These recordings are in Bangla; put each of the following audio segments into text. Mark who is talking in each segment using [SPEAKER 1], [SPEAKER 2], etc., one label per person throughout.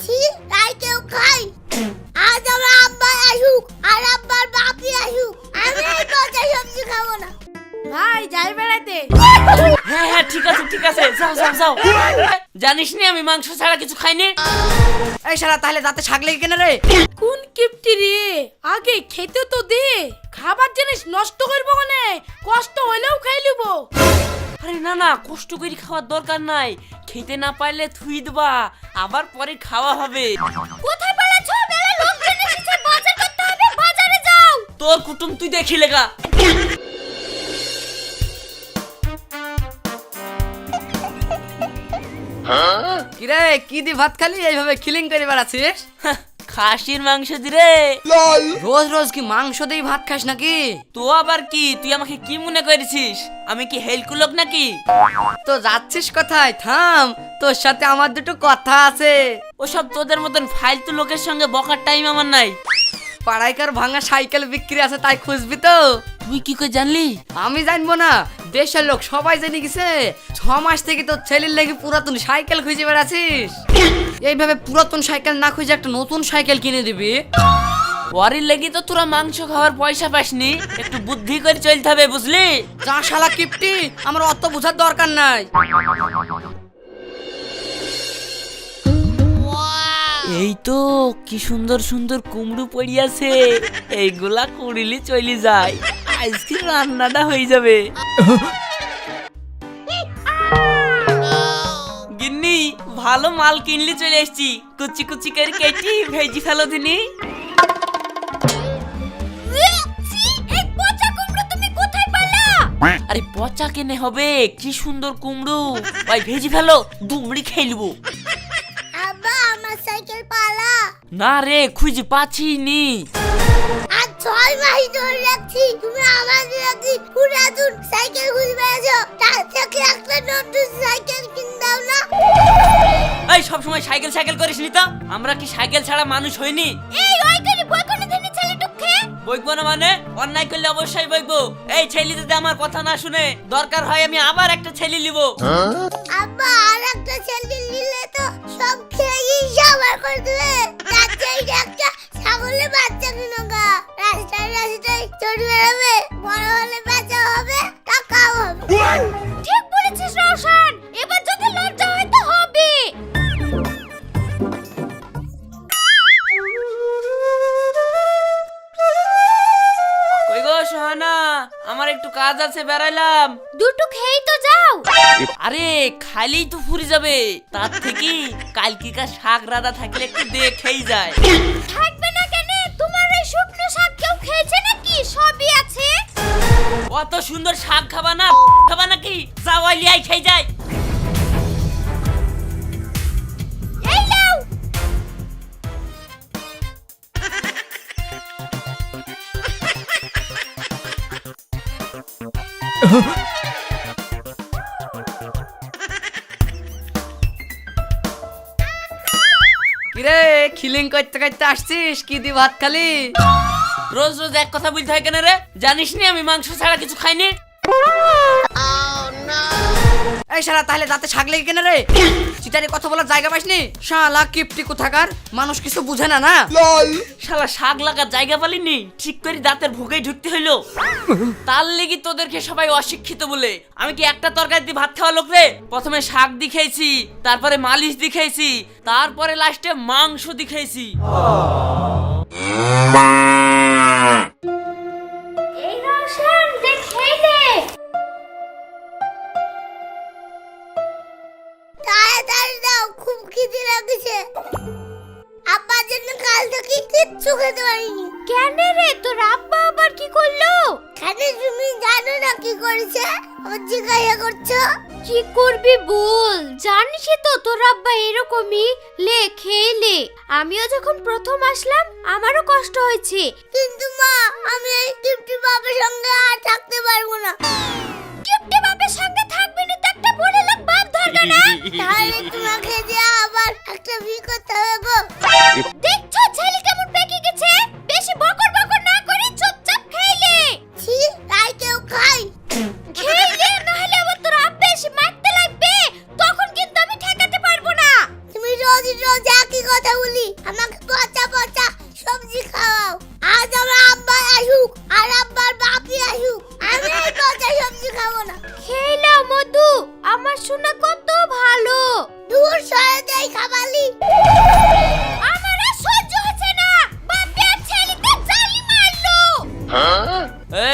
[SPEAKER 1] ছি তাই কেউ খাই। আজ আমার আব্বা আসুক আর আব্বার বাপি আসুক, আমি এই পচা সবজি খাবো না।
[SPEAKER 2] ভাই যাই বেড়াইতে।
[SPEAKER 3] হ্যাঁ হ্যাঁ ঠিক আছে ঠিক আছে, যাও যাও যাও। জানিস নি আমি মাংস ছাড়া কিছু খাইনি।
[SPEAKER 4] এই শালা তাহলে দাঁতে ছাগ লেগে কেন রে?
[SPEAKER 2] কোন কিপটি রে, আগে খেতে তো দে। খাবার জিনিস নষ্ট করবো কেনে, কষ্ট হইলেও খাই লিবো।
[SPEAKER 3] আরে না না, কষ্ট করে খাওয়ার দরকার নাই, খেতে না পারলে থুই দেবা, আবার পরে খাওয়া হবে।
[SPEAKER 1] কোথায় পালাচ্ছো? মেলা লোকজন এসেছে, বাজার করতে হবে, বাজারে যাও।
[SPEAKER 3] তোর কুটুম তুই দেখি লেগা।
[SPEAKER 4] কিরে কি দি ভাত খালি এইভাবে খিলিং করে বেড়াচ্ছিস?
[SPEAKER 3] খাসির মাংস দিরে।
[SPEAKER 4] রোজ রোজ কি মাংস দিয়ে ভাত খাস নাকি?
[SPEAKER 3] তো আবার কি, তুই আমাকে কি মনে করেছিস? আমি কি হেলকু লোক নাকি?
[SPEAKER 4] তো যাচ্ছিস কোথায়? থাম, তোর সাথে আমার দুটো কথা আছে।
[SPEAKER 3] ওসব তোদের মতন ফালতু লোকের সঙ্গে বকার টাইম আমার নাই।
[SPEAKER 4] পাড়াইকার ভাঙা সাইকেল বিক্রি আছে, তাই খুঁজবি তো?
[SPEAKER 3] তুই কি করে জানলি?
[SPEAKER 4] আমি জানবো না, দেশের লোক সবাই জেনে গেছে। 6 মাস থেকে তোর ছেলের লেগে পুরাতন সাইকেল খুঁজে বেড়াচ্ছিস। এইভাবে পুরাতন সাইকেল না খুঁজে একটা নতুন সাইকেল কিনে দিবি।
[SPEAKER 3] ওয়ারির লেগে তো তোরা মাংস খাওয়ার পয়সা পাসনি, একটু বুদ্ধি করে চলতে হবে বুঝলি?
[SPEAKER 4] যা শালা কিপটি, আমার অত বোঝার দরকার নাই।
[SPEAKER 3] এই তো কি সুন্দর সুন্দর কুমড়ো পড়ি আছে, এইগুলা কুড়িলি চলি যায়, আজকে রান্নাটা হয়ে যাবে। গিন্নি ভালো মাল কিনলি চলে এসছি, কুচি কুচি করে কেটে ভেজি ফেলো দিনি।
[SPEAKER 1] এই পচা কুমড়ো তুমি কোথায় পালা?
[SPEAKER 3] আরে পচা কেনে হবে, কি সুন্দর কুমড়ো, ভাই ভেজি ফেলো, দুমড়ি খেলবো।
[SPEAKER 1] আব্বা আমার সাইকেল পালা।
[SPEAKER 3] না রে খুঁজে পাচ্ছি নি।
[SPEAKER 1] আজ 6 মাস ধরে রাখছি, তুমি আমাদের একটি পুরাতন সাইকেল খুঁজে বেড়াচ্ছো, তার থেকে একটা নতুন সাইকেল কিনে দাও না।
[SPEAKER 3] এই সব সময় সাইকেল সাইকেল করিস নি তো, আমরা কি সাইকেল ছাড়া মানুষ হইনি?
[SPEAKER 1] এই ওই করে বই কোন দিন ছেলে টুকছে।
[SPEAKER 3] বইবো না মানে? অন্যায় করলে অবশ্যই বইবো। এই ছেলে যদি আমার কথা না শুনে, দরকার হয় আমি আবার একটা ছেলে নিব।
[SPEAKER 1] আব্বা আর একটা ছেলে নিলে তো সব খেয়ে সাবার করে দেবে। তার চাইতে একটা ছাগলের বাচ্চা কিনো গা, রাস্তায় রাস্তায় চড়ে বেড়াবে, বড় হলে বাচ্চা হবে, টাকাও হবে। ঠিক বলেছিস রওশন, এবার যদি লজ্জা হয় তো হবে।
[SPEAKER 3] কই গো সোহানা, আমার একটু কাজ আছে, বেরাইলাম।
[SPEAKER 1] দুটো খেয়েই তো যাও।
[SPEAKER 3] আরে খাইলেই তো ফুরে যাবে, তার থেকে কালকিকার শাক রাধা থাকলে একটু দেখেই যায়।
[SPEAKER 1] থাকবে না কেন? তোমার এই শুকনো শাক কেউ খেয়েছে নাকি? সবই আছে।
[SPEAKER 3] অত সুন্দর শাক খাবা না, খাবা নাকি? চাওয়ালি আই খেয়ে যায়।
[SPEAKER 1] এই নাও।
[SPEAKER 4] কিরে খিলিং করতে করতে আসছিস, কি দি ভাত খালি?
[SPEAKER 3] রোজ রোজ এক কথা বলতে হয় কেন রে? জানিস নি আমি মাংস ছাড়া কিছু খাইনি।
[SPEAKER 4] এই শালা তাহলে দাঁতে ছাগ লেগে কেন রে? চিটারে কথা বলার জায়গা পাসনি? শালা কিপটি কোথাকার, মানুষ কিছু বুঝে না না।
[SPEAKER 3] শালা শাক লাগার জায়গা পালিনি, ঠিক করে দাঁতের ভুগেই ঢুকতে হইলো। তার লেগে তোদেরকে সবাই অশিক্ষিত বলে। আমি কি একটা তরকারি দিয়ে ভাত খাওয়া লোক রে? প্রথমে শাক দিখেছি, তারপরে মালিশ দিখেছি, তারপরে লাস্টে মাংস দিখেছি।
[SPEAKER 1] এই রওশন দেখেই দে। তাড়াতাড়ি দাও, খুব খিদে লাগছে। আব্বার জন্য কাল থেকে কিচ্ছু খেতে পারিনি। কেন রে, তোর আব্বা আবার কি করলো? কেন তুমি জানো না কি করেছে? আমার জিজ্ঞাসা করছো? কি করবি বল, জানিসই তো তোর আব্বা এরকমই। লে খেয়ে লে। আমিও যখন প্রথম আসলাম আমারও কষ্ট হয়েছে, কিন্তু মা আমি এই কিপটি বাবার সঙ্গে আর থাকতে পারবো না। কিপটি বাবার সঙ্গে থাকবি না তো একটা বড় লোক বাপ ধরবে না? তাহলে তোমাকে যে আবার একটা বিয়ে করতে হবে গো। দেখছো ছেলে কেমন পেকে গেছে? বেশি বকর বকর না করে চুপচাপ খেলে। ছি তাই কেউ খাই। খেলে না হলে আবার তোর আব্বা এসে মারতে লাগবে, তখন কিন্তু আমি ঠেকাতে পারবো না। তুমি রোজ রোজ একই কথা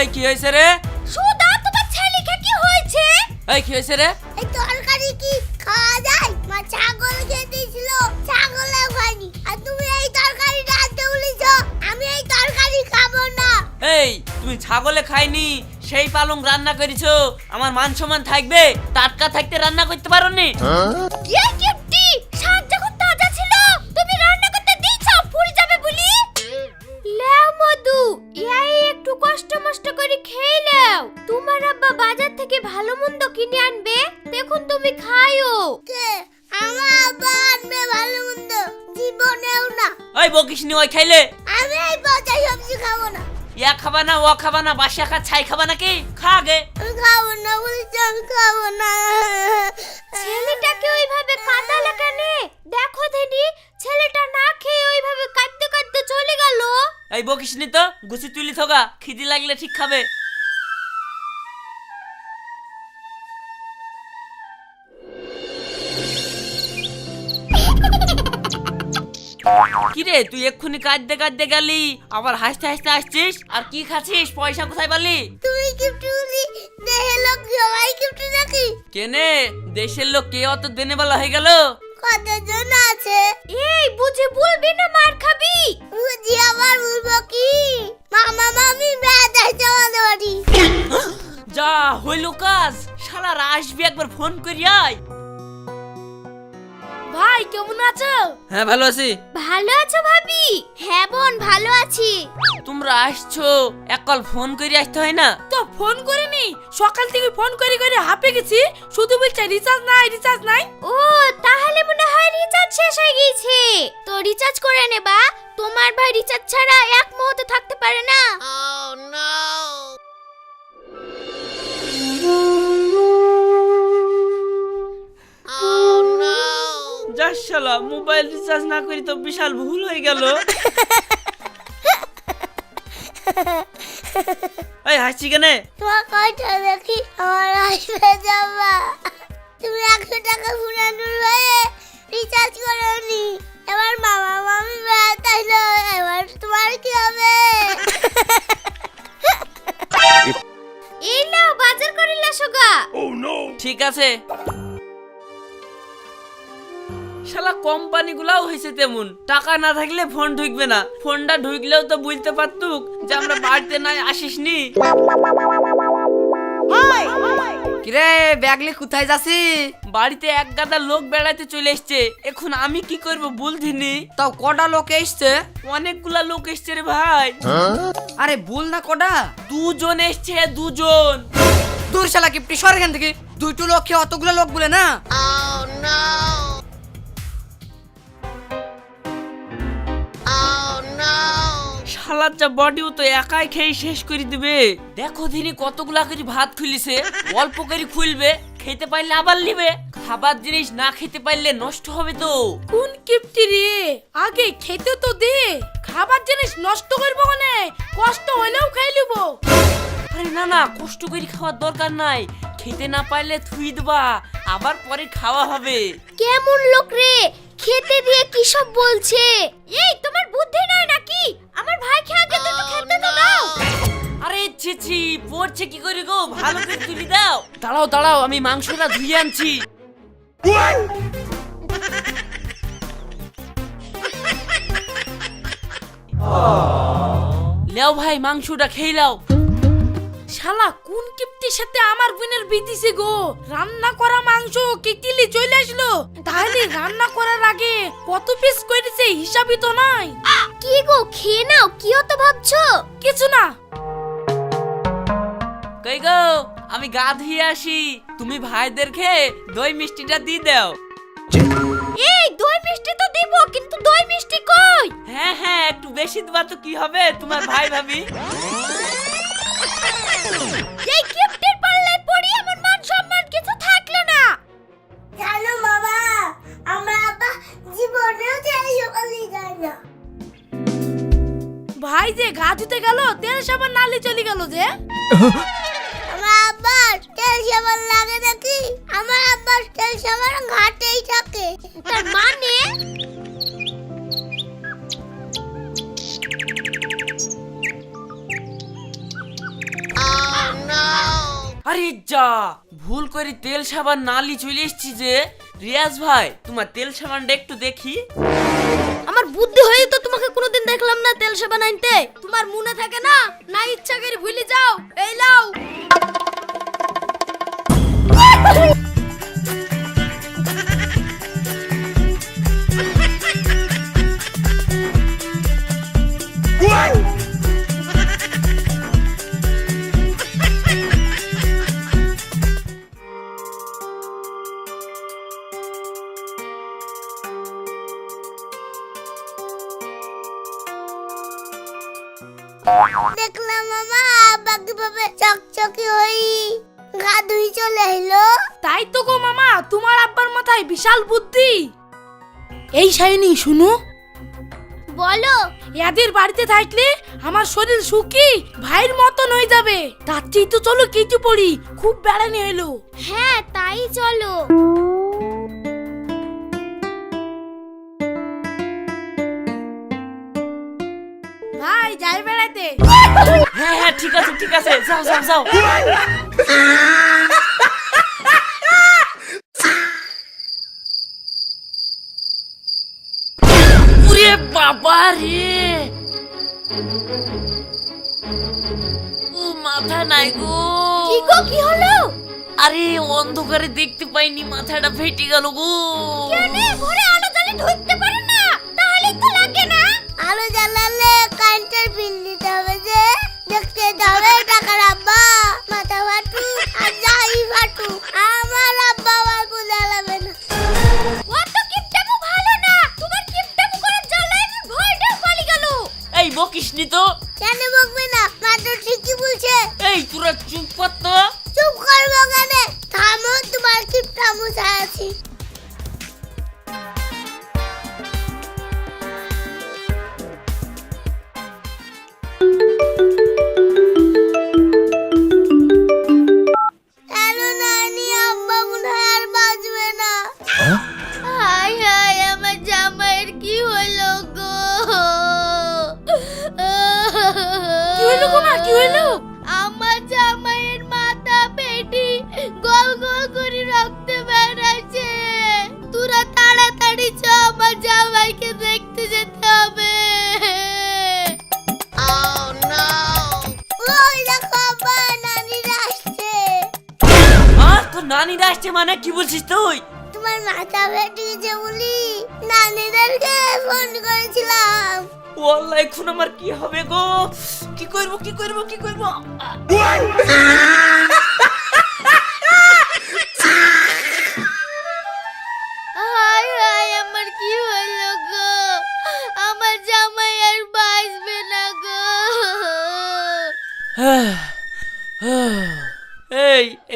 [SPEAKER 3] এই কি হয়েছে রে?
[SPEAKER 1] সুদা তোমার ছেলেকে কি হয়েছে?
[SPEAKER 3] এই কি হয়েছে রে?
[SPEAKER 1] এই তরকারি কি খাওয়া যায়? মা ছাগল খেতেছিল, ছাগলেও খায়নি। আর তুমি এই তরকারিটা আনতে বলেছ, আমি এই তরকারি খাবো না।
[SPEAKER 3] এই তুমি ছাগলে খাইনি সেই পালং রান্না করেছো, আমার মান সম্মান থাকবে? টাটকা থাকতে রান্না করতে পারোনি?
[SPEAKER 1] কে কিপটি, শাক যখন তাজা ছিল তুমি রান্না করতে দিয়েছো পুড়ে যাবে বলি? লেও মধু, এই একটু কষ্ট মষ্ট করে খেয়ে নাও। তোমার আব্বা বাজার থেকে ভালো মন্দ কিনে আনবে, দেখুন তুমি খাইও। কে আমার আব্বা আনবে ভালো মন্দ? জীবনেও না।
[SPEAKER 3] ওই বকিসনি, ওই খাইলে
[SPEAKER 1] আমি এই পচা সবজি খাবো না।
[SPEAKER 3] ইয়া খাবা না, ও খাবা না, বাসা খা, ছাই খাবা নাকি? খা আগে।
[SPEAKER 1] আমি খাবো না বলছি, আমি খাবো না। ছেলেটাকে ওইভাবে কাঁদালে কেন? দেখো দিদি, ছেলেটা না খেয়ে ওইভাবে কাঁদতে কাঁদতে চলে গেল।
[SPEAKER 3] এই বকিসনি তো, গুছি তুলি থোকা, খিদি লাগলে ঠিক খাবে। কিরে তুই এক্ষুনি কাঁদতে কাঁদতে গেলি, আবার হাসতে হাসতে আসছিস? আর কি খাচ্ছিস? পয়সা কোথায় পালি?
[SPEAKER 1] তুমি গিফট বলি, দেহে লোক সবাই গিফট নাকি?
[SPEAKER 3] কেনে দেশের লোক কে অত দেনে বলা হয়ে গেল?
[SPEAKER 1] কতজন আছে? এই বুঝে বলবি না, মার খাবি। বুঝি আবার বলবো কি? মামা মামি বেড়াতে যাওয়াতে পারি।
[SPEAKER 3] যা হইল কাজ, শালার আসবি একবার ফোন করি আয়।
[SPEAKER 2] ভাই কেমন আছো?
[SPEAKER 3] হ্যাঁ ভালো আছি।
[SPEAKER 1] ভালো আছো ভাবি? হ্যাঁ বোন ভালো আছি।
[SPEAKER 3] তোমরা আসছো, এক কল ফোন করে আসতে হয় না?
[SPEAKER 2] তো ফোন করিনি, সকাল থেকে ফোন করে করে হাঁপে গেছি, শুধু বলছে রিচার্জ নাই রিচার্জ নাই।
[SPEAKER 1] ও তাহলে মনে হয় রিচার্জ শেষ হয়ে গেছে। তো রিচার্জ করে নেবা, তোমার ভাই রিচার্জ ছাড়া এক মুহূর্ত থাকতে পারে না।
[SPEAKER 3] যা শালা, মোবাইল রিচার্জ না করি তো বিশাল ভুল হয়ে গেল। এই হাসছি কেনে?
[SPEAKER 1] তোমার কয়টা দেখি আমার আসবে যাবা। তুমি 100 টাকা ফুরানোর হয়ে রিচার্জ করোনি, এবার মামা মামি বেড়াতে এলো, এবার তোমার কি হবে? এই নাও বাজার করে লাসো গা।
[SPEAKER 3] ঠিক আছে। শালা কোম্পানি গুলাও হয়েছে তেমন, টাকা না থাকলে ফোন ঢুকবে না, ফোনটা ঢুকলেও তো বুঝতে পারতুক যে আমরা বাড়িতে নাই, আসিসনি।
[SPEAKER 4] কিরে ব্যাগলি কোথায় যাচ্ছি?
[SPEAKER 3] বাড়িতে এক গাদা লোক বেড়াতে চলে এসছে, এখন আমি কি করব বলছিনি।
[SPEAKER 4] তাও কটা লোক এসছে?
[SPEAKER 3] অনেকগুলা লোক এসছে রে ভাই।
[SPEAKER 4] আরে বল না কটা?
[SPEAKER 3] দুজন এসছে, দুজন।
[SPEAKER 4] দূর শালা কিপটি, সর এখান থেকে। দুটো লোক খেয়ে অতগুলো লোক বলে না?
[SPEAKER 3] শালার যা বডিও তো একাই খেয়ে শেষ করে দিবে। দেখো দিনে কতগুলা করে ভাত খুলিছে, অল্প করে খুলবে, খেতে পারলে আবার নিবে। খাবার জিনিস না খেতে পারলে নষ্ট হবে তো।
[SPEAKER 2] কোন কিপটি রে, আগে খেতে তো দে, খাবার জিনিস নষ্ট করবো মানে কষ্ট হইলেও খাই লিবো।
[SPEAKER 3] আরে না না, কষ্ট করে খাওয়ার দরকার নাই, খেতে না পারলে থুই দেবা, আবার পরে খাওয়া হবে।
[SPEAKER 1] কেমন লোক রে, খেতে দিয়ে কি সব বলছে? এই তোমার বুদ্ধি নাই নাকি? আমার ভাই খেয়ে দুটো খেতে তো দাও।
[SPEAKER 3] আরে ছিছি, পড়ছে কি করে গো, ভালো করে তুলি দাও। দাঁড়াও দাঁড়াও, আমি মাংসটা ধুয়ে আনছি। লেও ভাই, মাংসটা খেয়ে লাও।
[SPEAKER 2] শালা কোন কিপটির সাথে আমার বোনের বিদিছে গো, রান্না করা মাংস কিকিলি চলে আসলো। তাহলে রান্না করার আগে কত পিস করেছে হিসাবই তো নাই।
[SPEAKER 1] কি গো, খেয়ে নাও, কি অত ভাবছো?
[SPEAKER 2] কিছু না।
[SPEAKER 3] কই গো, আমি গা ধুয়ে আসি, তুমি ভাইদেরকে দই মিষ্টিটা দিয়ে দাও।
[SPEAKER 1] এই দই মিষ্টি তো দিব, কিন্তু দই মিষ্টি কই?
[SPEAKER 3] হ্যাঁ হ্যাঁ, একটু বেশি দেবা তো কি হবে, তোমার ভাই ভাবি।
[SPEAKER 1] এই কিপটির পাল্লায় পড়ি আমার মান সম্মান কিছু থাকলো না। জানো বাবা, আমার আব্বা জীবনেও তেল সকালে যায় না।
[SPEAKER 2] ভাই যে গা ধুতে গেল, তেল সাবান নালি চলে গেল যে।
[SPEAKER 1] আমার আব্বার তেল সাবান লাগে নাকি? আমার আব্বার তেল সাবান ঘাটেই থাকে। তার মানে
[SPEAKER 3] যা, ভুল করে তেল সাবান নালি চলে এসেছি যে। রিয়াজ ভাই, তোমার তেল সাবানটা একটু দেখি।
[SPEAKER 2] আমার বুদ্ধি হয়ে তো তোমাকে কোনোদিন দেখলাম না তেল সাবান আনতে। তোমার মনে থাকে না, না ইচ্ছা করে ভুলে যাও। এই লাও।
[SPEAKER 1] দেখলাম মামা আব্বা কিভাবে চকচকে হই গা ধুই চলে এলো।
[SPEAKER 2] তাই তো গো মামা, তোমার আব্বার মাথায় বিশাল বুদ্ধি। এই শাইনি শুনো,
[SPEAKER 1] বলো।
[SPEAKER 2] এদের বাড়িতে থাকলে আমার শরীর শুকি ভাইয়ের মতন হয়ে যাবে। তার চেয়ে তো চলো কেটে পড়ি, খুব বেড়ানি হইলো।
[SPEAKER 1] হ্যাঁ তাই চলো।
[SPEAKER 2] ভাই যাই বেড়াইতে।
[SPEAKER 3] হ্যাঁ হ্যাঁ, ঠিক আছে ঠিক আছে, যাও যাও যাও। ওরে বাবা রে, ও মাথা নাই গো।
[SPEAKER 1] কি গো, কি হলো?
[SPEAKER 3] আরে অন্ধকারে দেখতে পাইনি, মাথাটা ফেটে গেল গো।
[SPEAKER 1] কেনে ঘরে আলো জ্বালিয়ে ঢুকতে পারে না, তাহলে তো লাগে না। আলো জ্বালালে কারেন্টের বিল দিতে হবে যে। দেখতে যাবে টাকার আব্বা মাথা ফাটু আর যাই ফাটু, আমার আব্বা আমার বলে আলাবে না। ও তো কিপটামু ভালো না, তোমার কিপটামু করার জ্বালায় আমি ভয়টা পালি গেল।
[SPEAKER 3] এই বকিসনি তো।
[SPEAKER 1] কেন বকবে না, মা তো ঠিকই বলছে।
[SPEAKER 3] এই তোরা চুপ কর তো।
[SPEAKER 1] চুপ করবো কেন, থামো, তোমার কিপটামু ছাড়াছি। হ্যালো নানি, আব্বা মনে হয় আর বাঁচবে না। হাই হাই, আমার জামাইয়ের কি হলো গো?
[SPEAKER 2] কি হইলো গো মা, কি হইলো?
[SPEAKER 1] আমার জামাইয়ের মাথা পেটি গোল গোল করে রক্ত বেরাচ্ছে। তোরা তাড়াতাড়ি চ, আমার জামাইকে দেখতে যেতে হবে। ওই দেখো আব্বা, নানিরা আসছে।
[SPEAKER 3] তোর নানিরা আসছে মানে কি বলছিস তুই?
[SPEAKER 1] তোমার মাথা ফেটেছে বলি নানিদেরকে ফোন করেছিলাম।
[SPEAKER 3] ওয়াল্লাহ এখন আমার কি হবে গো? কি করব কি করব কি করব?
[SPEAKER 1] হাই হাই, আমার কি হলো গো? আমার জামাই আর বাঁচবে না গো।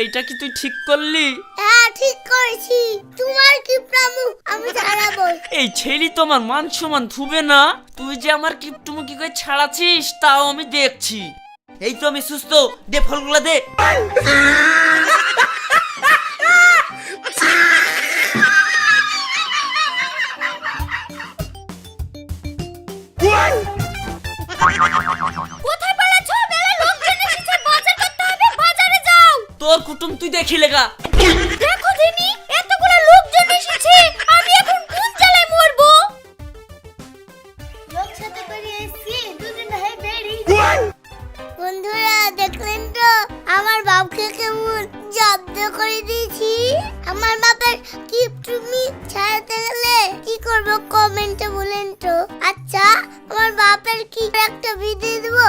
[SPEAKER 3] এইটা কি তুই ঠিক করলি?
[SPEAKER 1] হ্যাঁ ঠিক করেছি, তোমার কি প্রামু আমি ছাড়াবো।
[SPEAKER 3] এই ছেলে তো আমার মান সম্মান ধুবে না। তুই যে আমার কিপটুমুকি করে ছাড়াছিস তাও আমি দেখছি। এই তো আমি সুস্থ, দে ফলগুলা দে।
[SPEAKER 1] কোথায় পালাচ্ছ? মেলা লোকজন এসেছে, বাজার করতে হবে, বাজারে যাও।
[SPEAKER 3] তোর কুটুম তুই দেখি লেগা।
[SPEAKER 1] দেখো দিনি, এতগুলো লোকজন এসেছে, আমি এখন কোন জ্বালায় মরবো? লোক সাথে করে এসেছি, দুদিন হয়ে বেরি। বন্ধুরা দেখলেন তো আমার বাপকে কেমন জব্দ করে দিয়েছি। আমার বাপের কিপটুমি ছাড়াতে গেলে কি করব কমেন্টে বলেন তো। আচ্ছা আমার বাপের কি একটা ভিডিও দেবো?